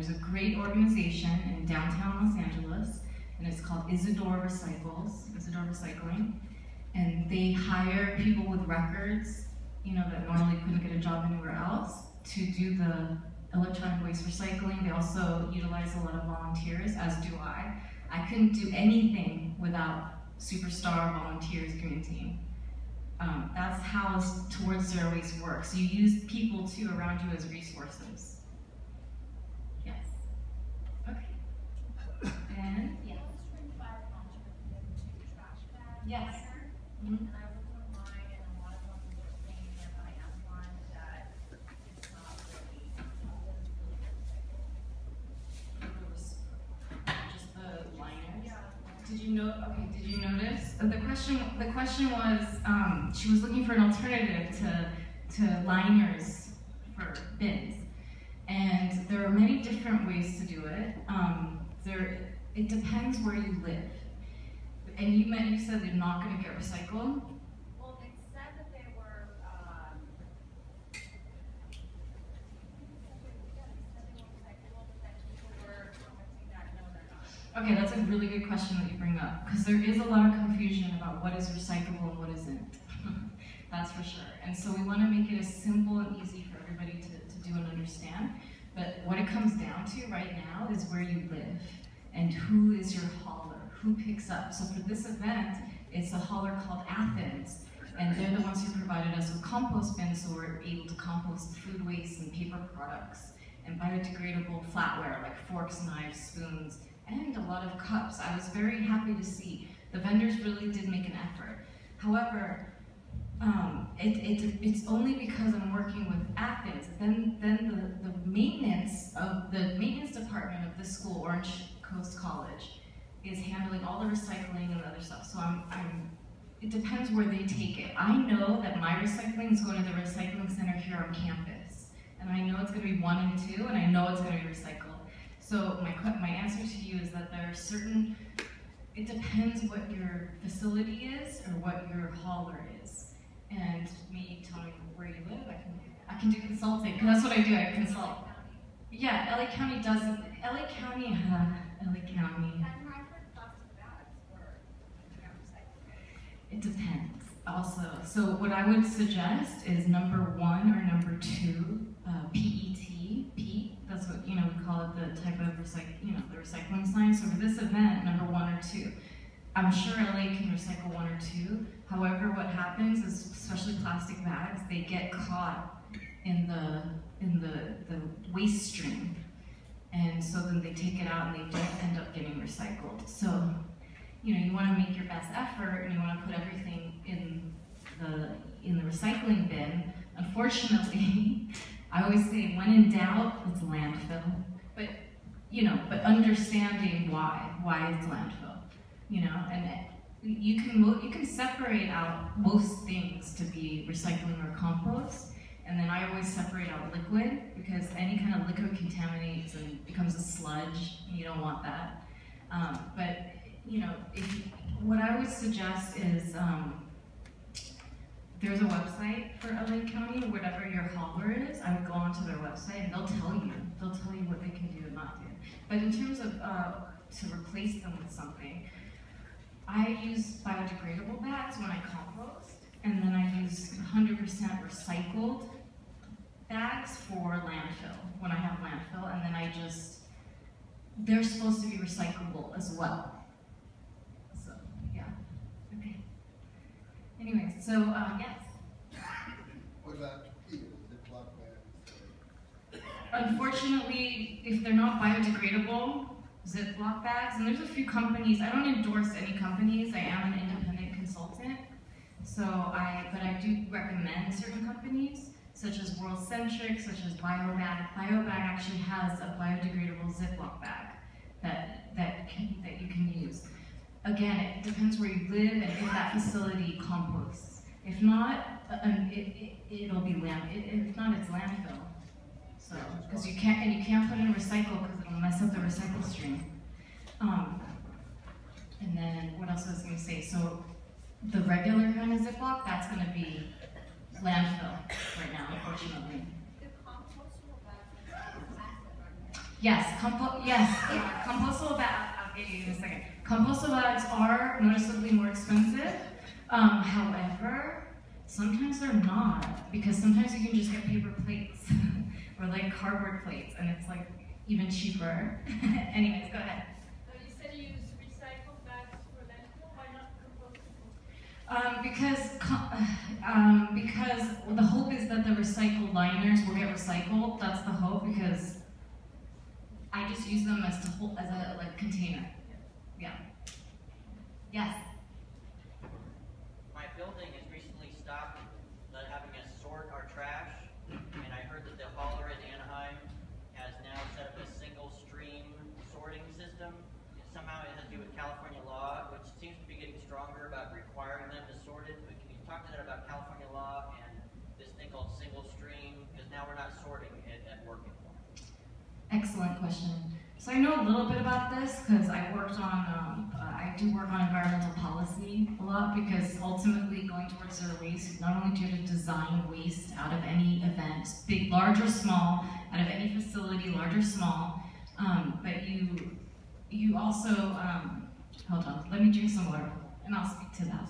there's a great organization in downtown Los Angeles, and it's called Isidore Recycling. And they hire people with records, that normally couldn't get a job anywhere else, to do the electronic waste recycling. They also utilize a lot of volunteers, as do I. I couldn't do anything without Superstar Volunteers Green Team. That's how Towards Zero Waste works. You use people too around you as resources. Yes. Okay. And yes. Yes. Mm-hmm. Did you notice? The question was, she was looking for an alternative to liners for bins. And there are many different ways to do it. It depends where you live. And you said they're not going to get recycled? Well, they said that they were, Okay, that's a really good question that you bring up, because there is a lot of confusion about what is recyclable and what isn't. That's for sure. And so we want to make it as simple and easy for everybody to do and understand. But what it comes down to right now is where you live and who is your hauler, who picks up. So for this event, it's a hauler called Athens, and they're the ones who provided us with compost bins, so we're able to compost food waste and paper products and biodegradable flatware like forks, knives, spoons, and a lot of cups. I was very happy to see the vendors really did make an effort. However, it's only because I'm working with Athens. Then the maintenance department of this school, Orange Coast College, is handling all the recycling and the other stuff. So it depends where they take it. I know that my recycling is going to the recycling center here on campus, and I know it's going to be 1 and 2, and I know it's going to be recycled. So my answer to you is that there are certain. It depends what your facility is or what your hauler is. And me telling where you live, I can do consulting, because that's what I do, I consult. Yeah, LA County doesn't, LA County. It depends also. So what I would suggest is number 1 or number 2, PET, that's what, we call it the type of the recycling sign. So for this event, number 1 or 2. I'm sure LA can recycle 1 or 2. However, what happens is, especially plastic bags, they get caught in the waste stream. And so then they take it out and they don't end up getting recycled. So, you want to make your best effort and you want to put everything in the recycling bin. Unfortunately, I always say, when in doubt, it's landfill. But, but understanding why it's landfill. And you can separate out most things to be recycling or compost, and then I always separate out liquid, because any kind of liquid contaminates and becomes a sludge, and you don't want that. But what I would suggest is there's a website for LA County, whatever your hauler is. I would go onto their website and they'll tell you what they can do and not do. But in terms of to replace them with something, I use biodegradable bags when I compost, and then I use 100% recycled bags for landfill, when I have landfill, and then they're supposed to be recyclable as well. So, yeah, okay. Anyway, so, yes? What about Ziploc bags? Unfortunately, if they're not biodegradable, Ziploc bags, and there's a few companies. I don't endorse any companies. I am an independent consultant, but I do recommend certain companies, such as World Centric, such as BioBag. BioBag actually has a biodegradable Ziploc bag that you can use. Again, it depends where you live and if that facility composts. If not, it'll be if not, it's landfill. So, because you can't put in recycle because it'll mess up the recycle stream. And then what else was I going to say? So the regular kind of Ziploc, that's going to be landfill right now, unfortunately. The compostable bags are expensive, aren't Compostable bags. I'll get you in a second. Compostable bags are noticeably more expensive. However, sometimes they're not, because sometimes you can just get paper plates or like cardboard plates, and it's like even cheaper. Anyways, go ahead. You said you use recycled bags for landfill. Why not compostable? Because the hope is that the recycled liners will get recycled. That's the hope, because I just use them as a like container. Yeah. Yes. My building has recently stopped having us sort our trash, and I heard that the hauler in Anaheim has now set up a single stream sorting system. Somehow it has to do with California law, which seems to be getting stronger about requiring them to sort it. But can you talk to that about California law and this thing called single stream? Because now we're not sorting it at work anymore. Excellent question. So I know a little bit about this because I do work on environmental policy a lot, because ultimately going towards zero waste, not only do you have to design waste out of any event, big, large or small, out of any facility, large or small, but you also, hold on, let me drink some water and I'll speak to that.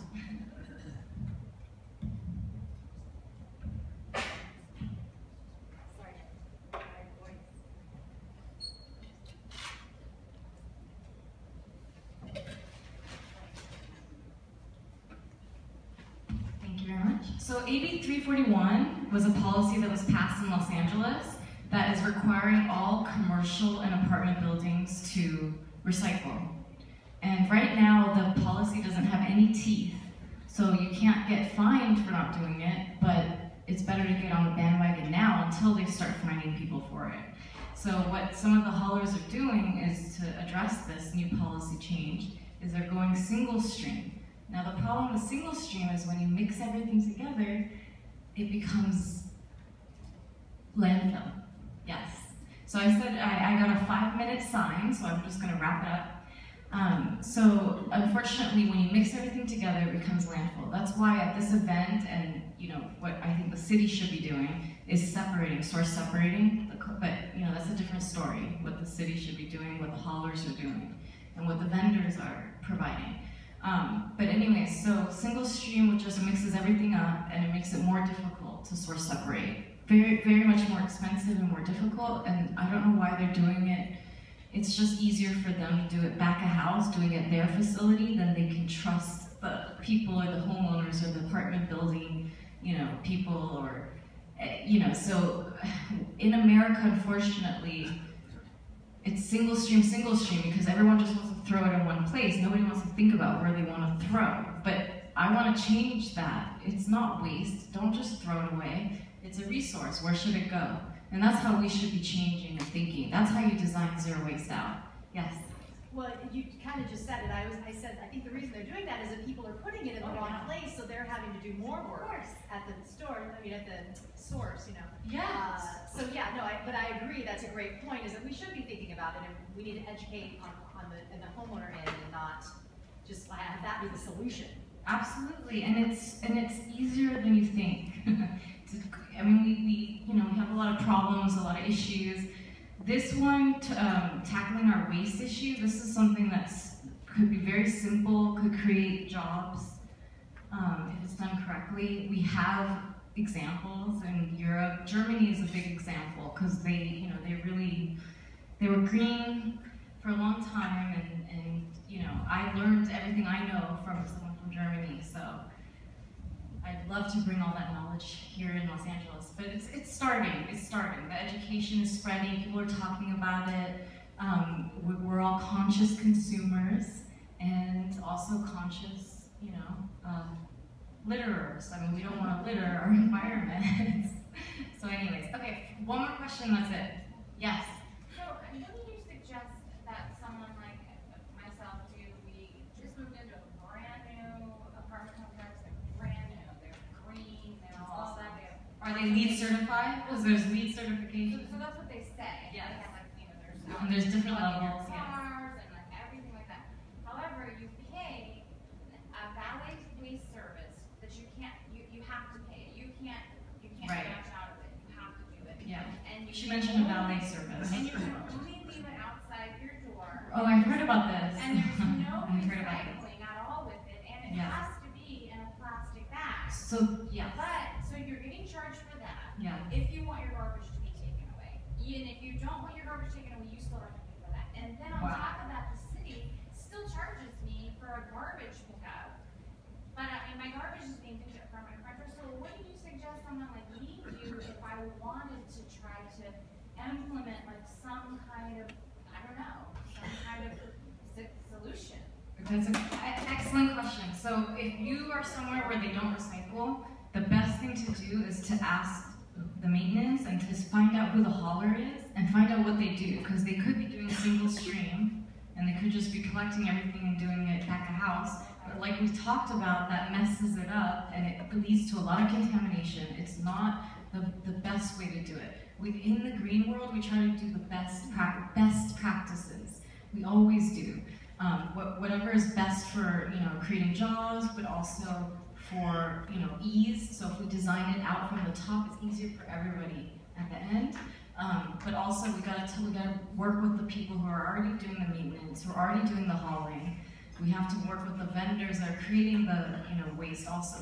So AB 341 was a policy that was passed in Los Angeles that is requiring all commercial and apartment buildings to recycle. And right now, the policy doesn't have any teeth, so you can't get fined for not doing it, but it's better to get on the bandwagon now until they start finding people for it. So what some of the haulers are doing is to address this new policy change, is they're going single stream. Now the problem with single stream is when you mix everything together, it becomes landfill. Yes. So I said I got a 5-minute sign, so I'm just gonna wrap it up. So unfortunately, when you mix everything together, it becomes landfill. That's why at this event, and what I think the city should be doing is source separating. But that's a different story. What the city should be doing, what the haulers are doing, and what the vendors are providing. But anyways, so single stream, which just mixes everything up, and it makes it more difficult to source separate. Very, very much more expensive and more difficult, and I don't know why they're doing it. It's just easier for them to do it back of house, doing it their facility, than they can trust the people or the homeowners or the apartment building, people, or, so in America, unfortunately, it's single stream, because everyone just wants to throw it in one place. Nobody wants to think about where they want to throw. But I want to change that. It's not waste. Don't just throw it away. It's a resource. Where should it go? And that's how we should be changing and thinking. That's how you design zero waste out. Yes? Well, you kind of just said it. I said, I think the reason they're doing that is that people are putting it in the wrong place, so they're having to do more work at the store, at the source, Yes. But I agree, that's a great point, is that we should be thinking about it, and we need to educate on the homeowner end, and not just have that be the solution. Absolutely, and it's easier than you think. we have a lot of problems, a lot of issues. This one, tackling our waste issue, this is something that could be very simple, could create jobs if it's done correctly. We have examples in Europe. Germany is a big example because they were green for a long time, and I learned everything I know from someone from Germany. So I'd love to bring all that knowledge here in Los Angeles, but it's starting. The education is spreading. People are talking about it. We're all conscious consumers and also conscious, litterers. We don't want to litter our environment. So anyways, okay, one more question, that's it. Yes? So, what do you suggest that someone like myself do? We just moved into a brand new apartment complex, brand new. They're green, they're all that. Are they LEED certified? Because there's LEED certification. So that's what they say. Yes. They have And there's different levels. Cars and everything like that. However, you pay a valet waste service that you have to pay. You can't Right. back out of it. You have to do it. Yeah. And She mentioned a valet service. And you can only about this. And there's no I've heard about this. recycling at all with it, and it Yeah. has to be in a plastic bag. So, yeah. But, so you're getting charged for that. Yeah. If you want your garbage to be taken away. And if you don't want your garbage taken away, you still have to pay for that. And then on Wow. top of that, the city still charges me for a garbage pickup. But I mean, my garbage is being picked up from my front door. So what do you suggest someone like me do if I wanted to try to implement like some kind of, I don't know, some kind of solution? That's an excellent question. So if you are somewhere where they don't recycle, the best thing to do is to ask the maintenance and to find out who the hauler is and find out what they do, because they could be doing single stream and they could just be collecting everything and doing it back at house. But like we talked about, that messes it up and it leads to a lot of contamination. It's not the best way to do it. In the green world, we try to do the best practices. We always do. Whatever is best for creating jobs, but also for ease. So if we design it out from the top, it's easier for everybody at the end. But also we gotta work with the people who are already doing the maintenance, who are already doing the hauling. We have to work with the vendors that are creating the waste also.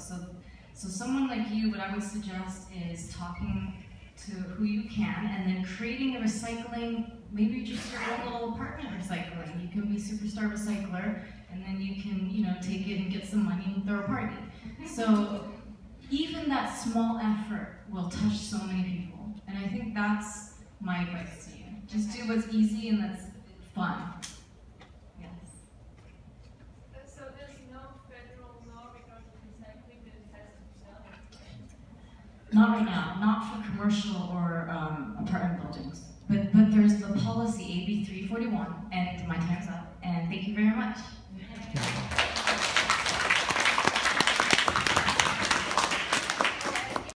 So someone like you, what I would suggest is talking to who you can, and then creating a recycling, maybe just your own little apartment recycling. You can be superstar recycler, and then you can take it and get some money and throw a party. So even that small effort will touch so many people, and I think that's my advice to you. Just do what's easy and that's fun. Yes. So there's no federal law regarding recycling that it has to sell? Not right now, not for commercial or apartment buildings. But there's the policy AB 341, and my time's up, and thank you very much.